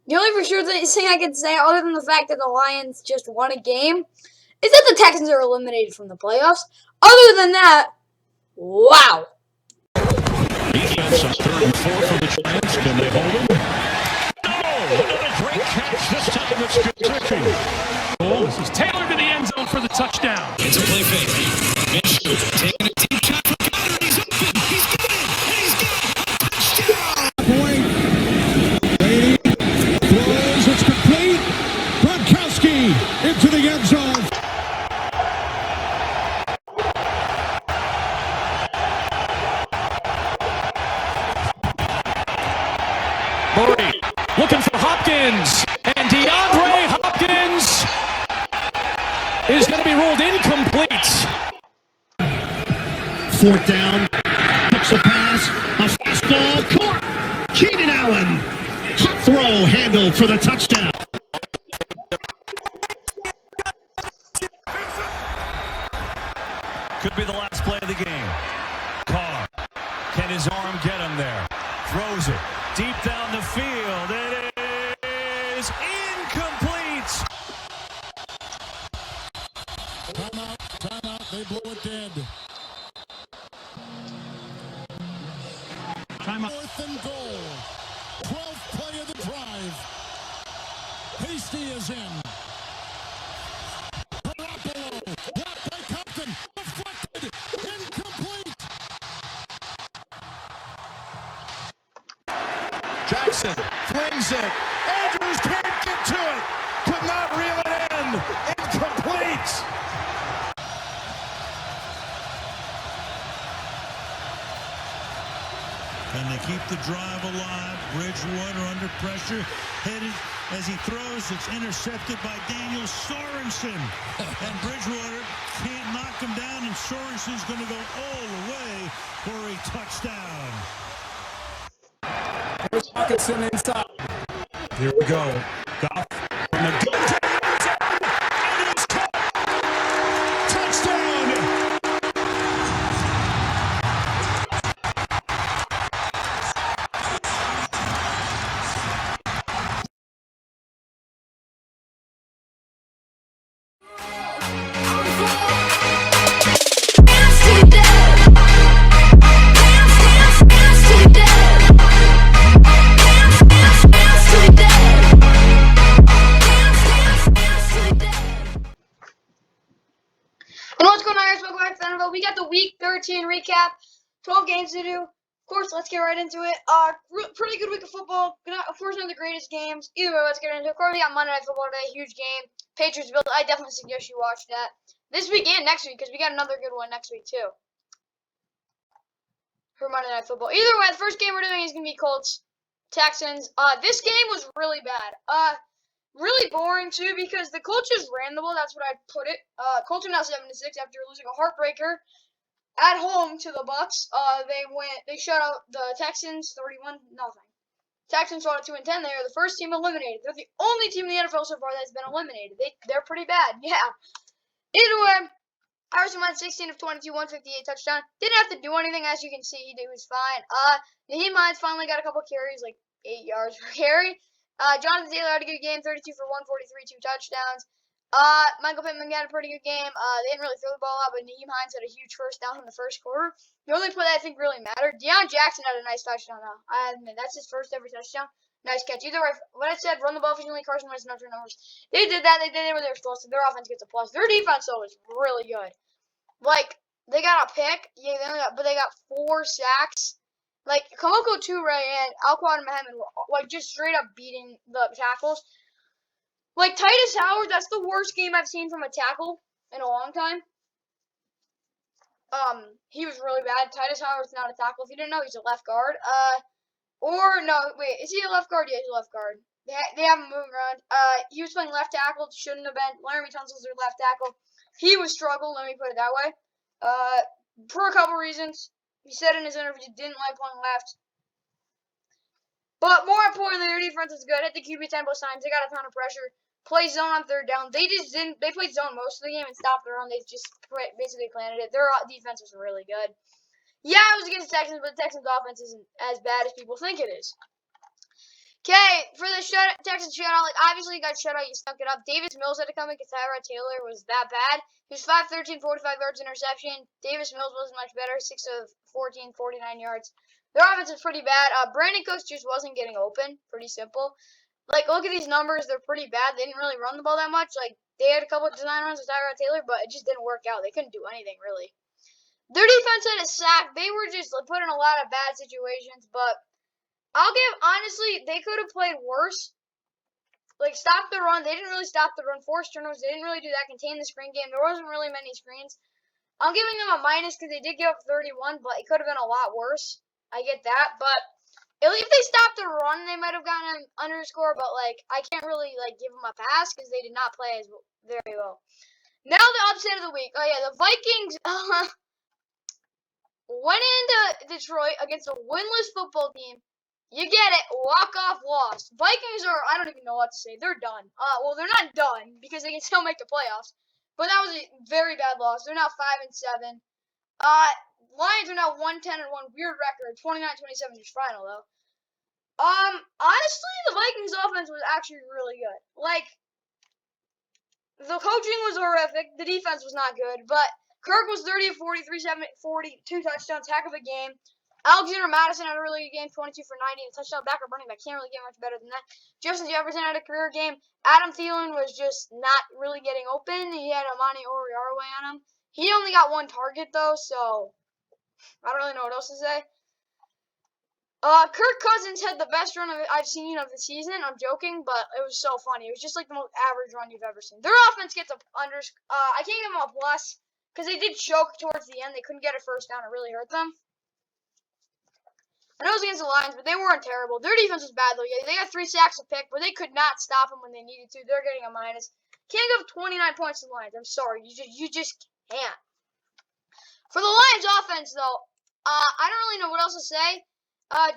The only for sure thing I can say, other than the fact that the Lions just won a game, is that the Texans are eliminated from the playoffs. Other than that, wow. Defense on 3rd and 4 for the Giants. Can they hold him? No! Another great catch. This time it's Kentucky. Oh, this is Taylor to the end zone for the touchdown. It's a play fake. Minshew taking a deep shot for Goddard. He's open. He's got it. And he's got a touchdown. Point. Brady throws. It's complete. Gronkowski into the end zone. Murray looking for Hopkins, and DeAndre Hopkins is going to be ruled incomplete. 4th down. Picks a pass. A fastball. Caught. Keenan Allen. Hot throw handled for the touchdown. Could be the last play of the game. Carr, can his arm get him there? Throws it deep down the field. It is incomplete. Timeout. They blow it dead. Timeout. 4th and goal. 12th play of the drive. Hasty is in. Garoppolo. Blocked by Compton. Deflected. Incomplete. Jackson flings it. Andrews can't get to it. Could not reel it in. Incomplete. And they keep the drive alive. Bridgewater under pressure. Headed as he throws. It's intercepted by Daniel Sorensen. And Bridgewater can't knock him down. And Sorensen's going to go all the way for a touchdown. Here's Hawkinson inside. Here we go. Goff from the gun. And it's caught. Touchdown. And what's going on, guys? Welcome back to the NFL. We got the Week 13 recap. 12 games to do. Of course, let's get right into it. Pretty good week of football. Of course, not the greatest games. Either way, let's get into it. Of course, we got Monday Night Football today. Huge game. Patriots Bills. I definitely suggest you watch that this week and next week because we got another good one next week too. For Monday Night Football. Either way, the first game we're doing is gonna be Colts Texans. This game was really bad. Really boring too because the Colts just ran the ball. That's what I'd put it. Colts are now 7-6 after losing a heartbreaker at home to the Bucks. They shut out the Texans 31-0. Texans fought at 2-10. They are the first team eliminated. They're the only team in the NFL so far that's been eliminated. They're pretty bad. Yeah. Either way, Harrison went 16 of 22, 158 touchdown. Didn't have to do anything, as you can see. He was fine. Naheem Hines finally got a couple carries, like 8 yards per carry. Jonathan Taylor had a good game, 32 for 143, 2 touchdowns. Michael Pittman got a pretty good game. They didn't really throw the ball out, but Naheem Hines had a huge first down in the first quarter. The only play that I think really mattered, Deion Jackson had a nice touchdown, though. I admit, that's his first ever touchdown. Nice catch. Either way, what I said, run the ball efficiently, Carson Wentz, no turnovers. They did that. They did it where they were supposed to. Their offense gets a plus. Their defense, though, is really good. Like, they got a pick, but they got 4 sacks. Like, Kamoko Toure and Alquan Mohamed were, like, just straight up beating the tackles. Like, Titus Howard, that's the worst game I've seen from a tackle in a long time. He was really bad. Titus Howard's not a tackle. If you didn't know, he's a left guard. Is he a left guard? Yeah, he's a left guard. They have him moving around. He was playing left tackle. Shouldn't have been. Laramie Tunsil's their left tackle. He was struggling, let me put it that way. For a couple reasons. He said in his interview he didn't like playing left. But more importantly, their defense is good. Hit the QB 10 both times. They got a ton of pressure. Play zone on 3rd down. They played zone most of the game and stopped the run. They just basically planted it. Their defense was really good. Yeah, it was against the Texans, but the Texans' offense isn't as bad as people think it is. Okay, for the Texans shutout, like, obviously you got shutout, you stuck it up. Davis Mills had to come in because Tyrod Taylor was that bad. He was 5'13", 45 yards interception. Davis Mills wasn't much better, 6 of 14, 49 yards. Their offense is pretty bad. Brandon Cooks just wasn't getting open. Pretty simple. Like, look at these numbers. They're pretty bad. They didn't really run the ball that much. Like, they had a couple of design runs with Tyrod Taylor, but it just didn't work out. They couldn't do anything, really. Their defense had a sack. They were just put in a lot of bad situations, but I'll give, honestly, they could have played worse. Like, stop the run. They didn't really stop the run. Forced turnovers. They didn't really do that. Contain the screen game. There wasn't really many screens. I'm giving them a minus because they did give up 31, but it could have been a lot worse. I get that, but if they stopped the run, they might have gotten an underscore, but, like, I can't really, like, give them a pass because they did not play as very well. Now the upset of the week. Oh, yeah, the Vikings went into Detroit against a winless football team. You get it. Walk-off loss. Vikings are, I don't even know what to say. They're done. Well, they're not done because they can still make the playoffs. But that was a very bad loss. They're now 5-7. Lions are now 1-10 and 1. Weird record. 29-27 is final, though. Honestly, the Vikings offense was actually really good. Like, the coaching was horrific. The defense was not good. But Kirk was 30 of 43, 42 touchdowns. Heck of a game. Alexander Madison had a really good game, 22 for 90, and a touchdown. Backup running back can't really get much better than that. Justin Jefferson had a career game. Adam Thielen was just not really getting open. He had Amani Oruwariye on him. He only got one target, though, so I don't really know what else to say. Kirk Cousins had the best run I've seen of the season. I'm joking, but it was so funny. It was just like the most average run you've ever seen. Their offense gets a I can't give them a plus because they did choke towards the end. They couldn't get a first down. It really hurt them. I know it was against the Lions, but they weren't terrible. Their defense was bad, though. Yeah, they got 3 sacks to pick, but they could not stop them when they needed to. They're getting a minus. Can't give 29 points to the Lions. I'm sorry. You just can't. For the Lions offense, though, I don't really know what else to say.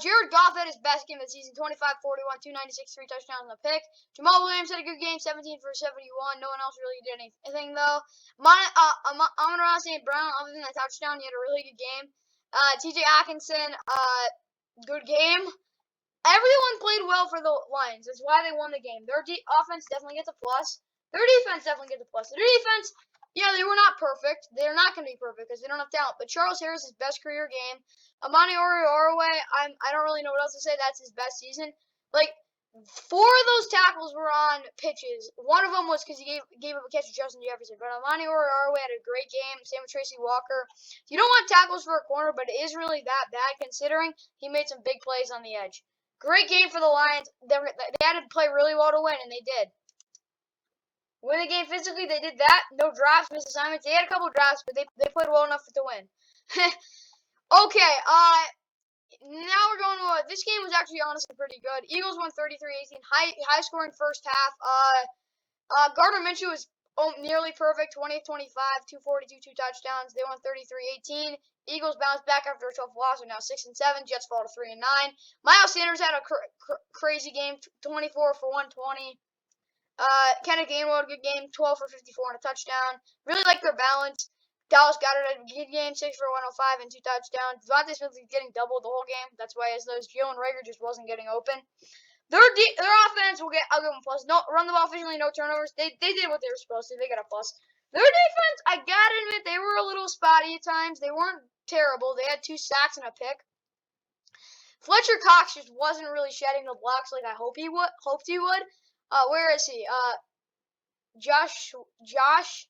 Jared Goff had his best game of the season, 25-41, 296, 3 touchdowns and a pick. Jamal Williams had a good game, 17 for 71. No one else really did anything, though. Amon-Ra St. Brown, other than that touchdown, he had a really good game. T.J. Atkinson, good game. Everyone played well for the Lions. That's why they won the game. Their offense definitely gets a plus. Their defense definitely gets a plus. Their defense, yeah, they were not perfect. They're not going to be perfect because they don't have talent. But Charles Harris, his best career game. Amani Oruwariye, I don't really know what else to say. That's his best season. Like, 4 of those tackles were on pitches. One of them was because he gave up a catch to Justin Jefferson. But Amani Oruwariye had a great game. Same with Tracy Walker. You don't want tackles for a corner, but it is really that bad considering he made some big plays on the edge. Great game for the Lions. They had to play really well to win, and they did. Win the game physically, they did that. No drops, missed assignments. They had a couple drops, but they played well enough to win. Okay, now we're going to this game was actually honestly pretty good. Eagles won 33-18, high scoring first half. Gardner Minshew was nearly perfect, 20-25, 242, 2 touchdowns. They won 33-18. Eagles bounced back after a tough loss. They're now 6-7. Jets fall to 3-9. Miles Sanders had a crazy game, 24 for 120. Kenneth Gainwell had a good game, 12 for 54 and a touchdown. Really like their balance. Dallas Goedert had a good game, 6 for 105 and 2 touchdowns. Devontae Smith was getting doubled the whole game. That's why Jalen Reagor just wasn't getting open. Their offense I'll give them a plus. No, run the ball efficiently, no turnovers. They did what they were supposed to. They got a plus. Their defense, I gotta admit, they were a little spotty at times. They weren't terrible. They had 2 sacks and a pick. Fletcher Cox just wasn't really shedding the blocks like I hoped he would. Where is he? Josh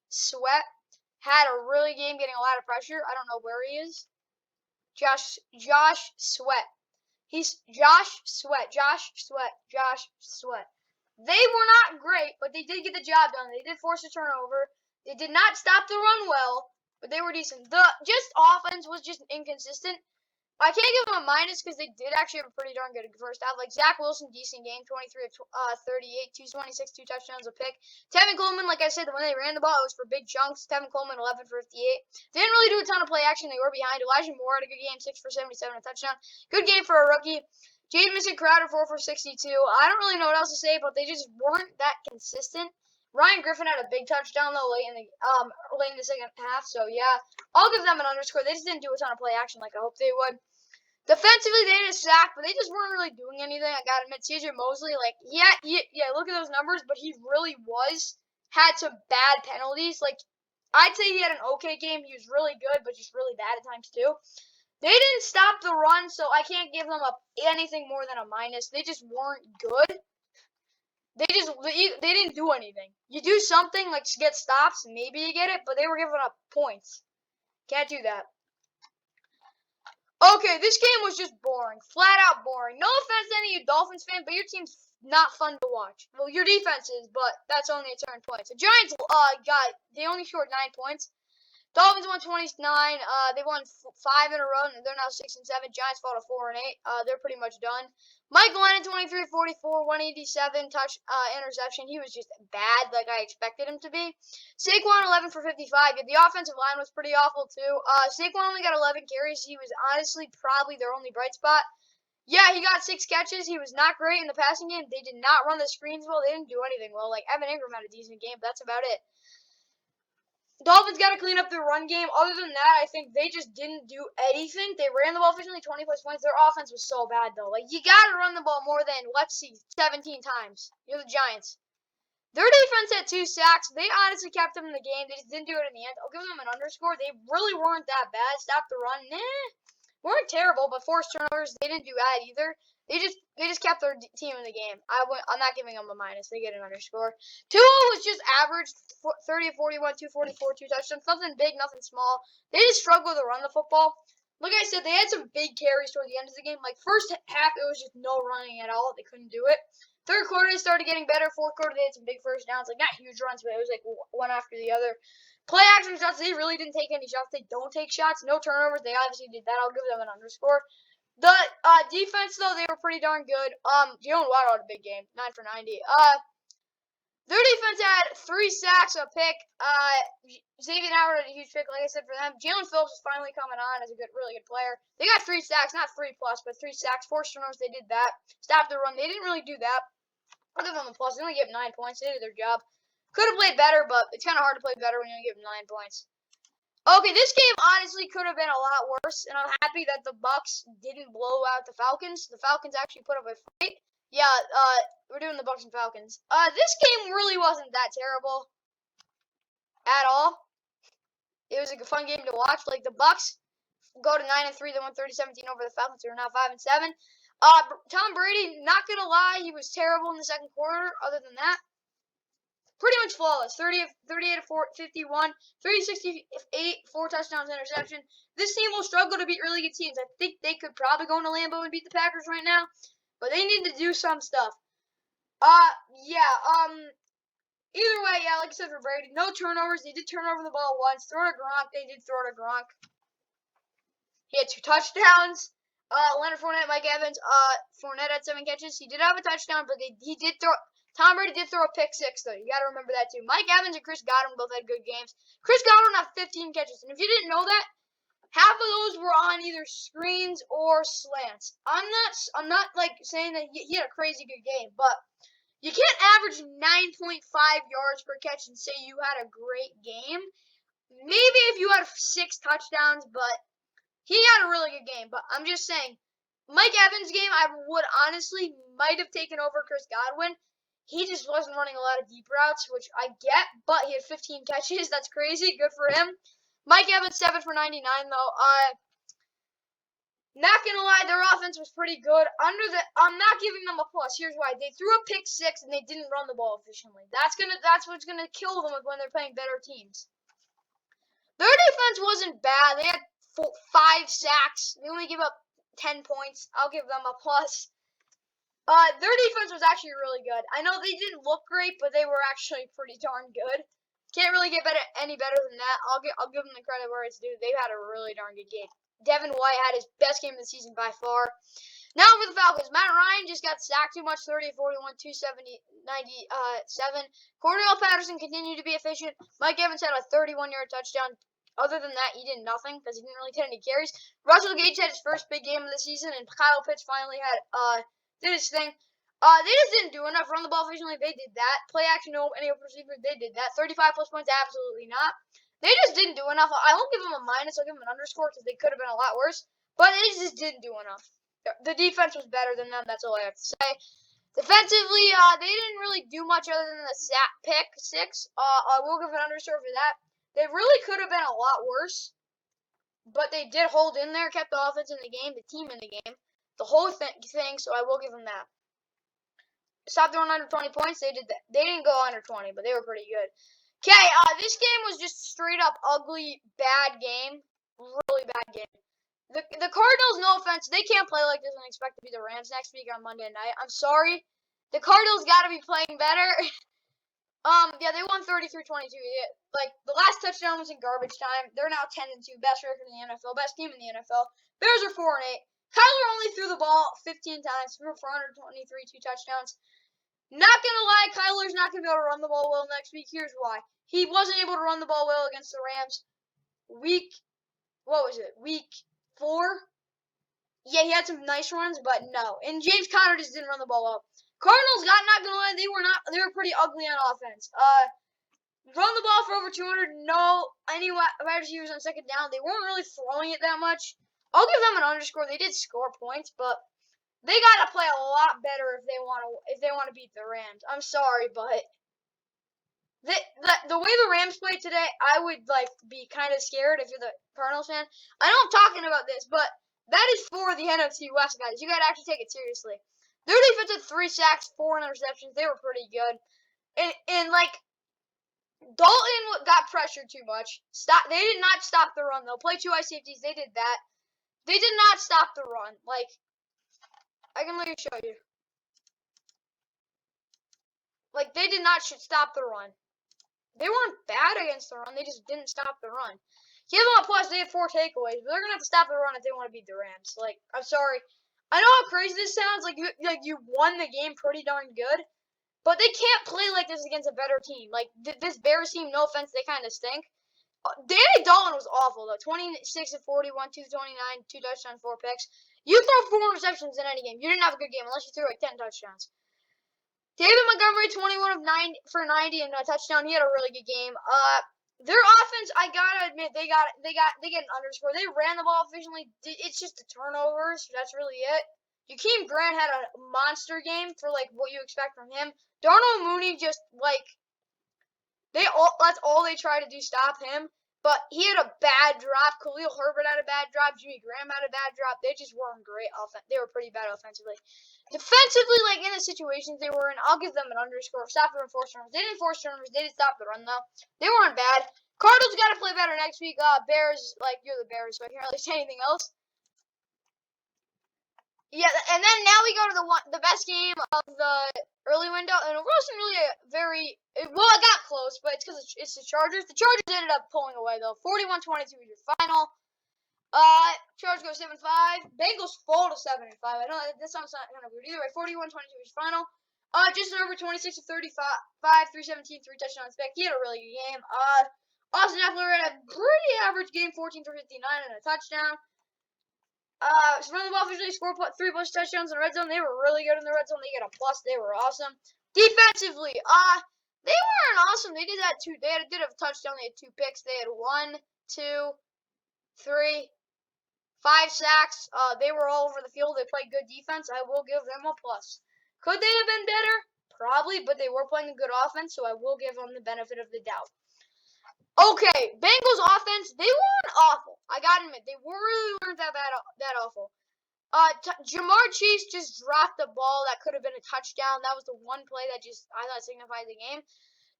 Sweat had a really game getting a lot of pressure. I don't know where he is. Josh Sweat. He's Josh Sweat. They were not great, but they did get the job done. They did force a turnover. They did not stop the run well, but they were decent. The offense was just inconsistent. I can't give them a minus because they did actually have a pretty darn good first half. Like, Zach Wilson, decent game, 23 of 38, 226, 2 touchdowns, a pick. Tevin Coleman, like I said, when they ran the ball, it was for big chunks. Tevin Coleman, 11 for 58. They didn't really do a ton of play action. They were behind. Elijah Moore had a good game, 6 for 77, a touchdown. Good game for a rookie. Jamison Crowder, 4 for 62. I don't really know what else to say, but they just weren't that consistent. Ryan Griffin had a big touchdown, though, late in the second half. So, yeah, I'll give them an underscore. They just didn't do a ton of play action like I hoped they would. Defensively, they had a sack, but they just weren't really doing anything. I gotta admit, CJ Mosley, like, yeah, look at those numbers, but he really had some bad penalties. Like, I'd say he had an okay game. He was really good, but just really bad at times, too. They didn't stop the run, so I can't give them anything more than a minus. They just weren't good. They didn't do anything. You do something, like get stops, maybe you get it, but they were giving up points. Can't do that. Okay, this game was just boring. Flat out boring. No offense to any of you Dolphins fans, but your team's not fun to watch. Well, your defense is, but that's only at certain points. The Giants, they only scored 9 points. Dolphins won 29. They won 5 in a row, and they're now 6 and 7. Giants fall to 4 and 8. They're pretty much done. Michael Lennon, 23-44, 187 interception. He was just bad, like I expected him to be. Saquon, 11 for 55. Yeah, the offensive line was pretty awful too. Saquon only got 11 carries. He was honestly probably their only bright spot. Yeah, he got 6 catches. He was not great in the passing game. They did not run the screens well. They didn't do anything well. Like Evan Ingram had a decent game, but that's about it. Dolphins got to clean up their run game. Other than that, I think they just didn't do anything. They ran the ball efficiently, 20-plus points. Their offense was so bad, though. Like, you got to run the ball more than, 17 times. You're the Giants. Their defense had 2 sacks. They honestly kept them in the game. They just didn't do it in the end. I'll give them an underscore. They really weren't that bad. Stop the run. Weren't terrible, but forced turnovers, they didn't do bad either. They just kept their team in the game. I'm not giving them a minus. They get an underscore. Tua was just average, 30-41, 244, 2 touchdowns. Nothing big, nothing small. They just struggled to run the football. Like I said, they had some big carries toward the end of the game. Like, first half, it was just no running at all. They couldn't do it. Third quarter, they started getting better. Fourth quarter, they had some big first downs. Like, not huge runs, but it was like one after the other. Play action shots, they really didn't take any shots. They don't take shots. No turnovers. They obviously did that. I'll give them an underscore. The defense, though, they were pretty darn good. Jalen Waddle had a big game, 9 for 90. Their defense had 3 sacks, a pick. Xavier Howard had a huge pick, like I said, for them. Jalen Phillips is finally coming on as a really good player. They got 3 sacks, not 3 plus, but 3 sacks. Forced turnovers, they did that. Stopped the run. They didn't really do that. I'll give them a plus. They only gave 9 points. They did their job. Could have played better, but it's kind of hard to play better when you only give 9 points. Okay, this game honestly could have been a lot worse, and I'm happy that the Bucs didn't blow out the Falcons. The Falcons actually put up a fight. Yeah, we're doing the Bucs and Falcons. This game really wasn't that terrible at all. It was a fun game to watch. Like, the Bucs go to 9 and 3, they won 30-17 over the Falcons. They're now 5 and 7. Tom Brady, not gonna lie, he was terrible in the second quarter. Other than that, pretty much flawless. 38 to 51, 368, 4 touchdowns, interception. This team will struggle to beat really good teams. I think they could probably go into Lambeau and beat the Packers right now, but they need to do some stuff. Either way, yeah, like I said for Brady, no turnovers. They did turn over the ball once. Throw to Gronk. They did throw to Gronk. He had 2 touchdowns. Leonard Fournette, Mike Evans. Fournette had 7 catches. He did have a touchdown, but he did throw. Tom Brady did throw a pick 6, though. You got to remember that, too. Mike Evans and Chris Godwin both had good games. Chris Godwin had 15 catches. And if you didn't know that, half of those were on either screens or slants. I'm not like, saying that he had a crazy good game, but you can't average 9.5 yards per catch and say you had a great game. Maybe if you had 6 touchdowns, but he had a really good game. But I'm just saying, Mike Evans' game, I would honestly might have taken over Chris Godwin. He just wasn't running a lot of deep routes, which I get, but he had 15 catches. That's crazy. Good for him. Mike Evans, 7 for 99, though. Not gonna lie, their offense was pretty good. I'm not giving them a plus. Here's why: they threw a pick 6 and they didn't run the ball efficiently. That's what's gonna kill them when they're playing better teams. Their defense wasn't bad. They had 5 sacks. They only gave up 10 points. I'll give them a plus. Their defense was actually really good. I know they didn't look great, but they were actually pretty darn good. Can't really get any better than that. I'll give them the credit where it's due. They've had a really darn good game. Devin White had his best game of the season by far. Now for the Falcons. Matt Ryan just got sacked too much, 30-41, 270, 97. Cordell Patterson continued to be efficient. Mike Evans had a 31-yard touchdown. Other than that, he did nothing because he didn't really get any carries. Russell Gage had his first big game of the season, and Kyle Pitts finally did his thing. They just didn't do enough. Run the ball efficiently, they did that. Play action, no, any open receiver, they did that. 35-plus points, absolutely not. They just didn't do enough. I won't give them a minus. I'll give them an underscore because they could have been a lot worse. but they just didn't do enough. The defense was better than them. That's all I have to say. Defensively, they didn't really do much other than the pick 6. I will give an underscore for that. They really could have been a lot worse, but they did hold in there, kept the offense in the game, the team in the game, the whole thing. So I will give them that. Stopped throwing under 20 points. They did that. They didn't go under 20, but they were pretty good. Okay, this game was just straight up ugly, bad game. Really bad game. The Cardinals, no offense, they can't play like this and expect to be the Rams next week on Monday night. I'm sorry. The Cardinals got to be playing better. Yeah, they won 33-22. Yeah, like, the last touchdown was in garbage time. They're now 10-2, best record in the NFL, best team in the NFL. Bears are 4-8. Kyler only threw the ball 15 times, threw for 423, 2 touchdowns. Not gonna lie, Kyler's not gonna be able to run the ball well next week. Here's why. He wasn't able to run the ball well against the Rams. Week 4? Yeah, he had some nice runs, but no. And James Conner just didn't run the ball well. Cardinals, not gonna lie, they were pretty ugly on offense. Run the ball for over 200, no any wide receivers on second down. They weren't really throwing it that much. I'll give them an underscore. They did score points, but they gotta play a lot better if they want to beat the Rams. I'm sorry, but the way the Rams played today, I would be kind of scared if you're the Cardinals fan. I know I'm talking about this, but that is for the NFC West guys. You gotta actually take it seriously. Their defense had 3 sacks, 4 interceptions. They were pretty good, and Dalton got pressured too much. They did not stop the run though. Play 2 high safeties. They did that. They did not stop the run. I can let you show you. They did not stop the run. They weren't bad against the run. They just didn't stop the run. Give them a plus. They had 4 takeaways, but they're gonna have to stop the run if they want to beat the Rams. I'm sorry. I know how crazy this sounds. You won the game pretty darn good, but they can't play like this against a better team. This Bears team. No offense, they kind of stink. Danny Dalton was awful though. 26 of 41, 229, 2 touchdowns, 4 picks. You throw 4 interceptions in any game. You didn't have a good game unless you threw 10 touchdowns. David Montgomery, 21 of 9 for 90 and a touchdown. He had a really good game. Their offense, I gotta admit, they get an underscore. They ran the ball efficiently. It's just the turnovers. That's really it. Jakeem Grant had a monster game for what you expect from him. Darnell Mooney just that's all they try to do, stop him. But he had a bad drop. Khalil Herbert had a bad drop. Jimmy Graham had a bad drop. They just weren't great. They were pretty bad offensively. Defensively, in the situations they were in, I'll give them an underscore. Stop them and force turnovers. They didn't force turnovers. They didn't stop the run, though. They weren't bad. Cardinals got to play better next week. Bears, you're the Bears, so I can't really say anything else. Yeah, and then now we go to the best game of the early window, and it wasn't really it got close, but it's because it's the Chargers. The Chargers ended up pulling away though. 41-22 was your final. Chargers go 7-5. Bengals fall to 7-5. I know that sounds kind of weird. Either way, 41-22 was your final. Justin Herbert 26 of 35, 317, 3 touchdowns back. He had a really good game. Austin Eckler had a pretty average game, 14 for 59 and a touchdown. Run the ball officially scored 3 plus touchdowns in the red zone. They were really good in the red zone. They get a plus. They were awesome. Defensively, they weren't awesome. They did that too. They did a touchdown. They had 2 picks. They had 1, 2, 3, 5 sacks. They were all over the field. They played good defense. I will give them a plus. Could they have been better? Probably, but they were playing a good offense, so I will give them the benefit of the doubt. Okay, Bengals offense, they weren't awful. I gotta admit, they really weren't that awful. Jamar Chase just dropped the ball that could have been a touchdown. That was the one play that I thought signified the game.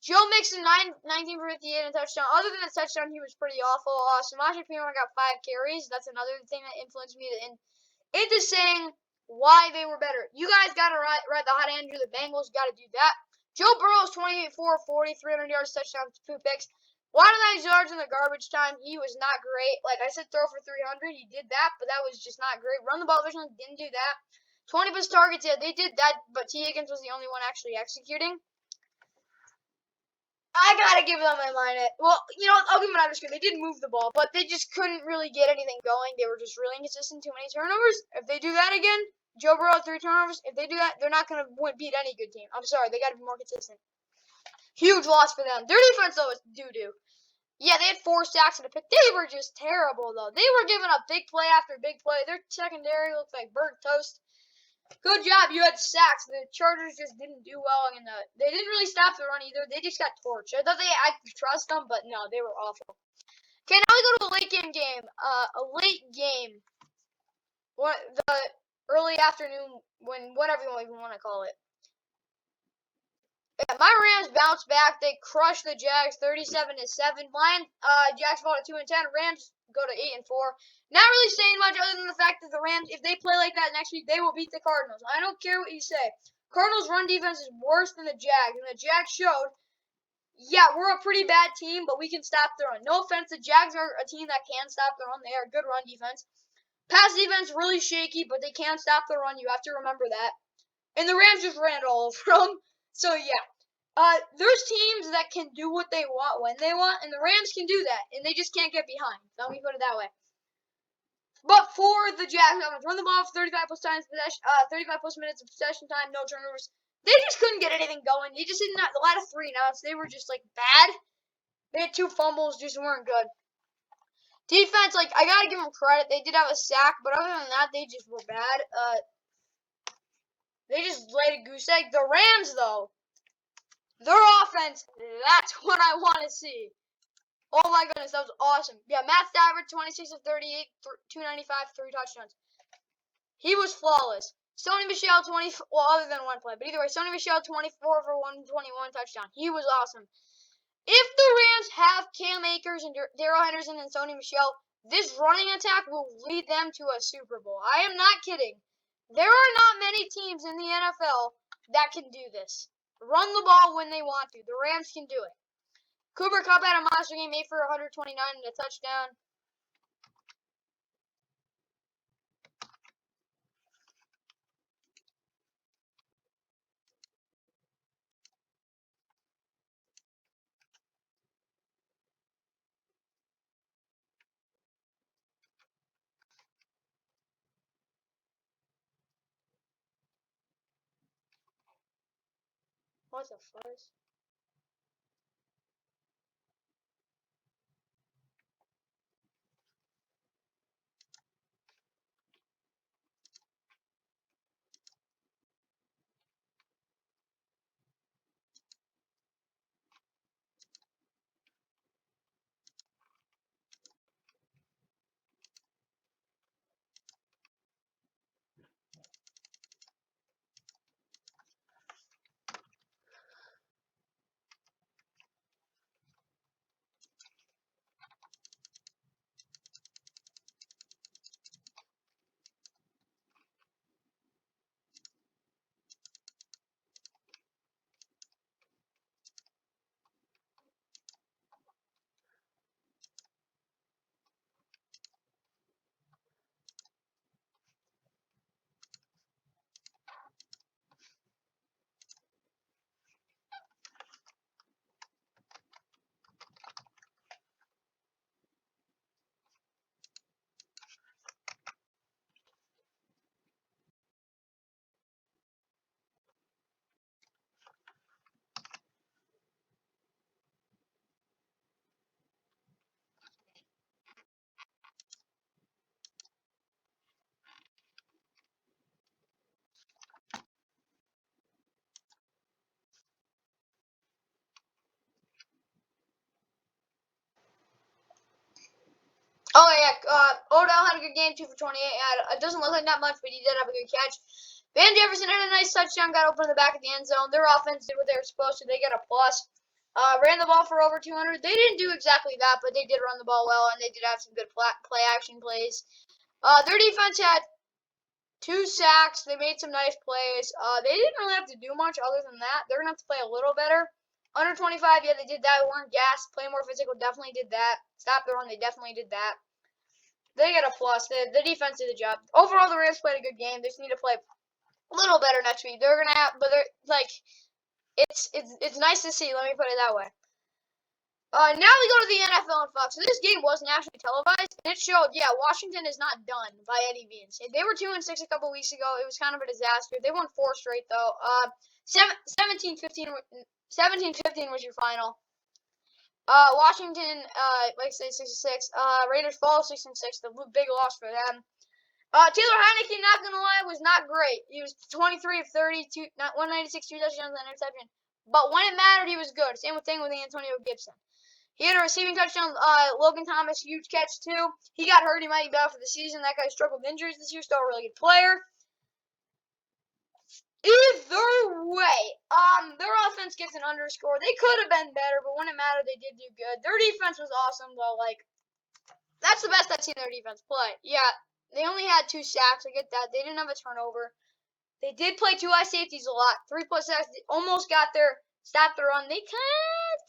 Joe Mixon, 19 for 58 and a touchdown. Other than the touchdown, he was pretty awful. Samaje Perine got 5 carries. That's another thing that influenced me into saying why they were better. You guys gotta ride the hot hand. You're the Bengals. Gotta do that. Joe Burrow's 28 for 40, 300 yards, touchdown, 2 picks. 109 yards in the garbage time. He was not great. Like I said, throw for 300. He did that, but that was just not great. Run the ball efficiently. Didn't do that. 20 plus targets. Yeah, they did that, but T. Higgins was the only one actually executing. I gotta give them a minus. Well, I'll give them an underscore. They did move the ball, but they just couldn't really get anything going. They were just really inconsistent. Too many turnovers. If they do that again, Joe Burrow 3 turnovers. If they do that, they're not gonna beat any good team. I'm sorry. They gotta be more consistent. Huge loss for them. Their defense, though, is doo-doo. Yeah, they had 4 sacks and a pick. They were just terrible, though. They were giving up big play after big play. Their secondary looked like burnt toast. Good job, you had sacks. The Chargers just didn't do well, and they didn't really stop the run either. They just got torched. I thought I could trust them, but no, they were awful. Okay, now we go to a late game. A late game. The early afternoon, whatever you even want to call it. Yeah, my Rams bounced back. They crushed the Jags 37-7. Jags fall to 2-10. Rams go to 8-4. Not really saying much other than the fact that the Rams, if they play like that next week, they will beat the Cardinals. I don't care what you say. Cardinals' run defense is worse than the Jags, and the Jags showed, yeah, we're a pretty bad team, but we can stop the run. No offense, the Jags are a team that can stop the run. They are a good run defense. Pass defense really shaky, but they can stop the run. You have to remember that. And the Rams just ran it all over them. So, yeah. There's teams that can do what they want when they want, and the Rams can do that, and they just can't get behind. Let me put it that way. But for the Jags, run the ball for 35 plus minutes of possession time, no turnovers. They just couldn't get anything going. They just didn't have a lot of 3 and outs. They were just like bad. They had 2 fumbles, just weren't good. Defense, like, I gotta give them credit. They did have a sack, but other than that, they just were bad. They just laid a goose egg. The Rams, though, their offense, that's what I want to see. Oh my goodness, that was awesome. Yeah, Matt Stafford, 26 of 38, 295, 3 touchdowns. He was flawless. Sony Michel, other than one play, but either way, Sony Michel, 24 for 121 touchdown. He was awesome. If the Rams have Cam Akers and Darrell Henderson and Sony Michel, this running attack will lead them to a Super Bowl. I am not kidding. There are not many teams in the NFL that can do this. Run the ball when they want to. The Rams can do it. Cooper Kupp had a monster game, 8 for 129 and a touchdown. What the fuzz? Oh, yeah, Odell had a good game, 2 for 28. It doesn't look like that much, but he did have a good catch. Van Jefferson had a nice touchdown, got open in the back of the end zone. Their offense did what they were supposed to. They got a plus. Ran the ball for over 200. They didn't do exactly that, but they did run the ball well, and they did have some good play-action plays. Their defense had 2 sacks. They made some nice plays. They didn't really have to do much other than that. They're going to have to play a little better. Under 25, yeah, they did that. Weren't gassed. Play more physical, definitely did that. Stop the run, they definitely did that. They get a plus. The defense did the job. Overall, the Rams played a good game. They just need to play a little better next week. They're gonna have, but they're like, it's nice to see. Let me put it that way. Now we go to the NFL and Fox. So this game wasn't actually televised, and it showed, yeah, Washington is not done by any means. They were 2-6 a couple weeks ago. It was kind of a disaster. They won 4 straight though. 17-15 was your final. Washington, like I say, 6-6. Raiders fall 6-6. The big loss for them. Taylor Heineke, not gonna lie, was not great. He was 23 of 32, not 196, 2 touchdowns and an interception. But when it mattered, he was good. Same thing with Antonio Gibson. He had a receiving touchdown. Logan Thomas, huge catch too. He got hurt. He might be out for the season. That guy struggled with injuries this year. Still a really good player. Either way, their offense gets an underscore. They could have been better, but when it mattered, they did do good. Their defense was awesome, though. Like, that's the best I've seen their defense play. Yeah, they only had 2 sacks. I get that. They didn't have a turnover. They did play 2 high safeties a lot. 3+ sacks. They almost got there. Stopped the run. They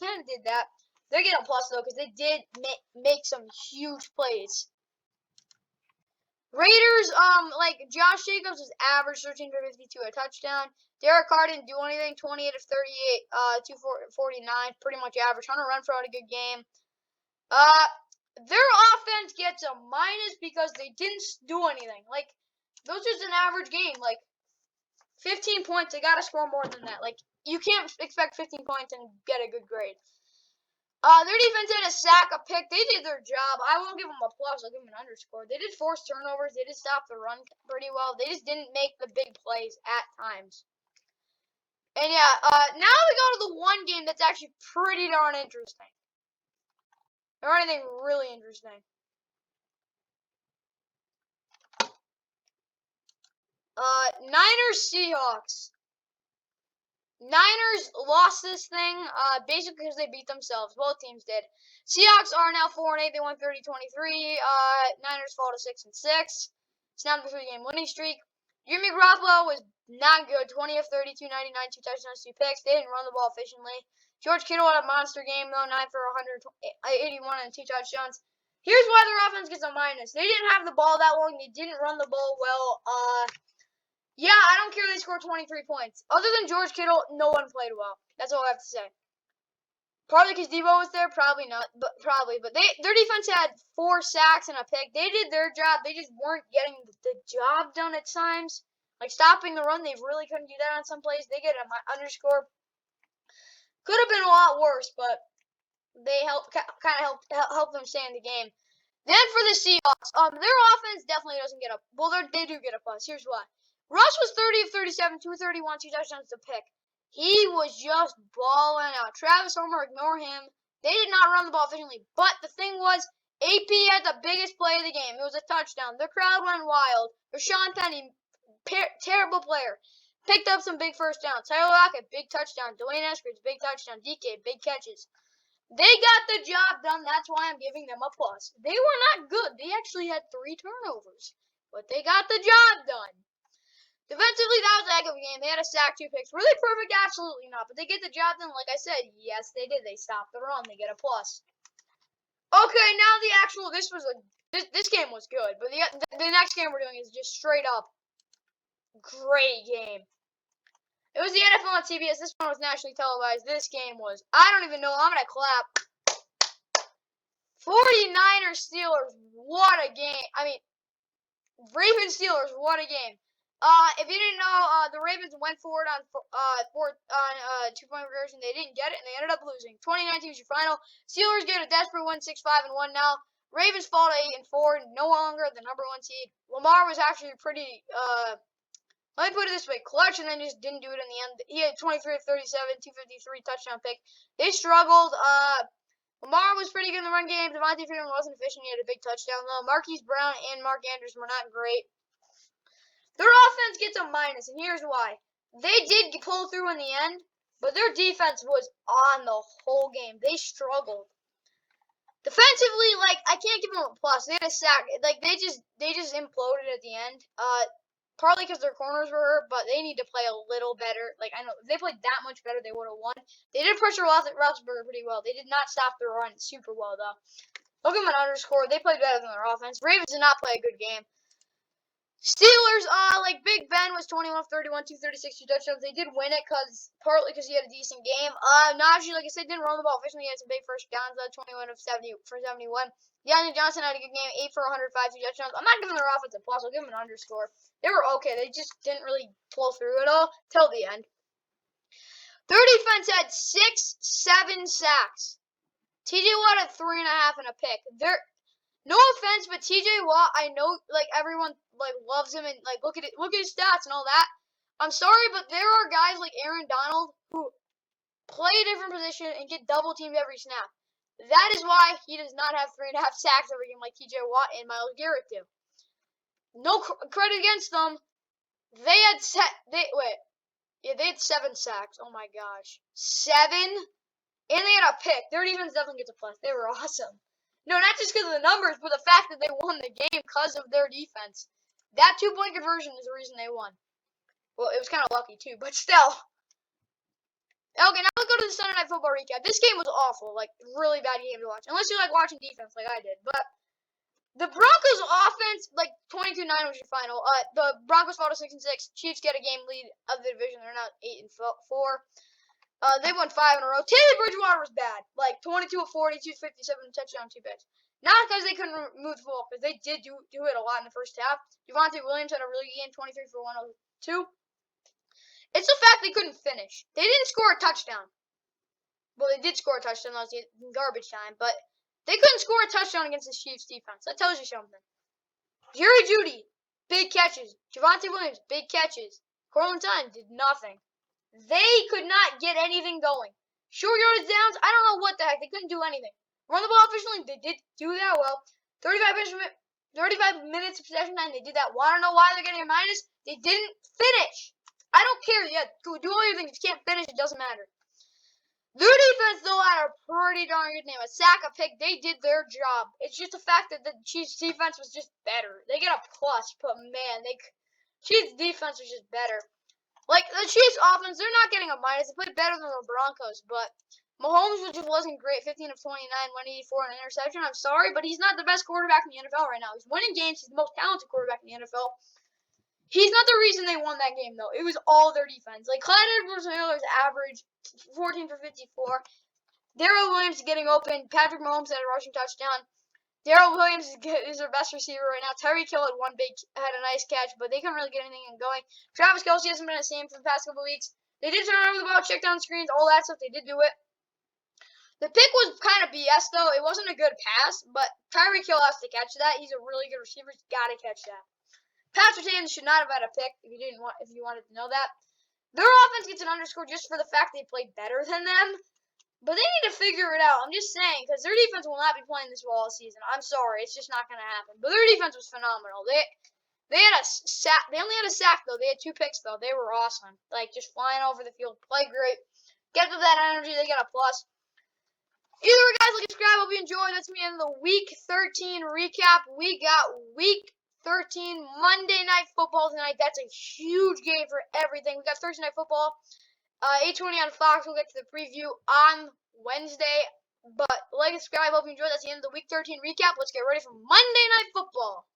kind of did that. They're getting a plus, though, because they did make some huge plays. Raiders, like, Josh Jacobs was average, 13 for 52, a touchdown. Derek Carr didn't do anything, 28 of 38, 249, pretty much average. Hunter Renfrow had a good game. Their offense gets a minus because they didn't do anything. Like, that was just an average game. Like, 15 points, they got to score more than that. Like, you can't expect 15 points and get a good grade. Their defense had a sack, a pick. They did their job. I won't give them a plus. I'll give them an underscore. They did force turnovers. They did stop the run pretty well. They just didn't make the big plays at times. And yeah, now we go to the one game that's actually pretty darn interesting. Or anything really interesting. Niners Seahawks. Niners lost this thing basically because they beat themselves. Both teams did. Seahawks are now 4-8. They won 30-23. Niners fall to 6-6. Snapped the 3-game winning streak. Jimmy Garoppolo was not good. 20 of 32, 99, 2 touchdowns, 2 picks. They didn't run the ball efficiently. George Kittle had a monster game though, 9 for 181 and 2 touchdowns. Here's why their offense gets a minus. They didn't have the ball that long. They didn't run the ball well. Yeah, I don't care they scored 23 points. Other than George Kittle, no one played well. That's all I have to say. Probably because Debo was there, probably not, but probably. But their defense had 4 sacks and a pick. They did their job. They just weren't getting the job done at times. Like stopping the run, they really couldn't do that on some plays. They get an underscore. Could have been a lot worse, but they kind of helped them stay in the game. Then for the Seahawks, their offense definitely doesn't get a. Well, they do get a plus. Here's why. Russ was 30 of 37, 231, 2 touchdowns to pick. He was just balling out. Travis Homer, ignore him. They did not run the ball efficiently. But the thing was, AP had the biggest play of the game. It was a touchdown. The crowd went wild. Rashawn Penny, terrible player, picked up some big first downs. Tyler Lockett, big touchdown. Dwayne Eskridge, big touchdown. DK, big catches. They got the job done. That's why I'm giving them a plus. They were not good. They actually had 3 turnovers. But they got the job done. Defensively, that was a heck of a game. They had a sack, 2 picks. Were they perfect? Absolutely not. But they get the job done. Like I said, yes, they did. They stopped the run. They get a plus. Okay, now the actual. This game was good. But the next game we're doing is just straight up great game. It was the NFL on CBS. This one was nationally televised. This game was. I don't even know. I'm gonna clap. 49ers Steelers. What a game. I mean, Ravens Steelers. What a game. If you didn't know, the Ravens went for it on 2-point conversion. They didn't get it, and they ended up losing. 2019 was your final. Steelers get a desperate win, 6-5-1 now. Ravens fall to 8-4, no longer the number 1 seed. Lamar was actually pretty, let me put it this way, clutch, and then just didn't do it in the end. He had 23 of 37, 253 touchdown pick. They struggled. Lamar was pretty good in the run game. Devontae Freeman wasn't efficient. He had a big touchdown, though. Marquise Brown and Mark Andrews were not great. Their offense gets a minus, and here's why. They did pull through in the end, but their defense was on the whole game. They struggled. Defensively, like, I can't give them a plus. They had a sack. Like, they just imploded at the end. Partly because their corners were hurt, but they need to play a little better. Like, I know, if they played that much better, they would have won. They did pressure Roethlisberger pretty well. They did not stop the run super well, though. Look at them an underscore. They played better than their offense. Ravens did not play a good game. Steelers, like Big Ben was 21 of 31, 236, 2 touchdowns. They did win it partly because he had a decent game. Najee, like I said, didn't run the ball efficiently. He had some big first downs, 21 of 70 for 71. Deontay Johnson had a good game, 8 for 105, 2 touchdowns. I'm not giving their offense a plus. I'll give them an underscore. They were okay. They just didn't really pull through it all till the end. Their defense had 6-7 sacks. TJ Watt had 3.5 and a pick. No offense, but TJ Watt, I know like everyone like loves him and like look at his stats and all that. I'm sorry, but there are guys like Aaron Donald who play a different position and get double teamed every snap. That is why he does not have 3.5 sacks every game like TJ Watt and Myles Garrett do. No credit against them. They had 7 sacks. Oh my gosh. 7? And they had a pick. Their defense definitely gets a plus. They were awesome. No, not just because of the numbers, but the fact that they won the game because of their defense. That 2-point conversion is the reason they won. Well, it was kind of lucky too, but still. Okay, now let's go to the Sunday Night Football recap. This game was awful. Like, really bad game to watch. Unless you like watching defense like I did. But the Broncos offense, like 22-9 was your final. The Broncos fall to 6-6. Chiefs get a game lead of the division. They're now 8-4. They won 5 in a row. Teddy Bridgewater was bad. Like 22 of 40, 257, touchdown, 2 picks. Not because they couldn't move the ball, because they did do it a lot in the first half. Javonte Williams had a really good game, 23 for 102. It's the fact they couldn't finish. They didn't score a touchdown. Well, they did score a touchdown. That was in garbage time. But they couldn't score a touchdown against the Chiefs defense. That tells you something. Jerry Jeudy, big catches. Javonte Williams, big catches. Cortland Sutton did nothing. They could not get anything going. Short yardage downs, I don't know what the heck. They couldn't do anything. Run the ball efficiently, they did do that well. 35 minutes of possession time, they did that. Want to know why they're getting a minus? They didn't finish. I don't care. Yeah, do all your things. If you can't finish, it doesn't matter. Their defense, though, had a pretty darn good name. A sack, a pick. They did their job. It's just the fact that the Chiefs' defense was just better. They get a plus, but man, Chiefs' defense was just better. Like, the Chiefs' offense, they're not getting a minus. They played better than the Broncos, but Mahomes just wasn't great. 15 of 29, 184, and an interception. I'm sorry, but he's not the best quarterback in the NFL right now. He's winning games. He's the most talented quarterback in the NFL. He's not the reason they won that game, though. It was all their defense. Like, Clyde Edwards-Hilaire's average, 14 for 54. Darrell Williams is getting open. Patrick Mahomes had a rushing touchdown. Darrell Williams is their best receiver right now. Tyreek Hill had a nice catch, but they couldn't really get anything going. Travis Kelce hasn't been the same for the past couple weeks. They did turn over the ball, check down screens, all that stuff. They did do it. The pick was kind of BS, though. It wasn't a good pass, but Tyreek Hill has to catch that. He's a really good receiver. He's got to catch that. Pat Surtain should not have had a pick if you wanted to know that. Their offense gets an underscore just for the fact they played better than them. But they need to figure it out. I'm just saying, because their defense will not be playing this well all season. I'm sorry, it's just not going to happen. But their defense was phenomenal. They had a sack. They only had a sack though. They had 2 picks though. They were awesome. Like just flying over the field, play great. Get to that energy, they get a plus. Either way, guys, like subscribe. Hope you enjoyed. That's me in the Week 13 recap. We got Week 13 Monday Night Football tonight. That's a huge game for everything. We got Thursday Night Football, 8:20 on Fox. We'll get to the preview on Wednesday. But like and subscribe. Hope you enjoyed. That's the end of the Week 13 recap. Let's get ready for Monday Night Football.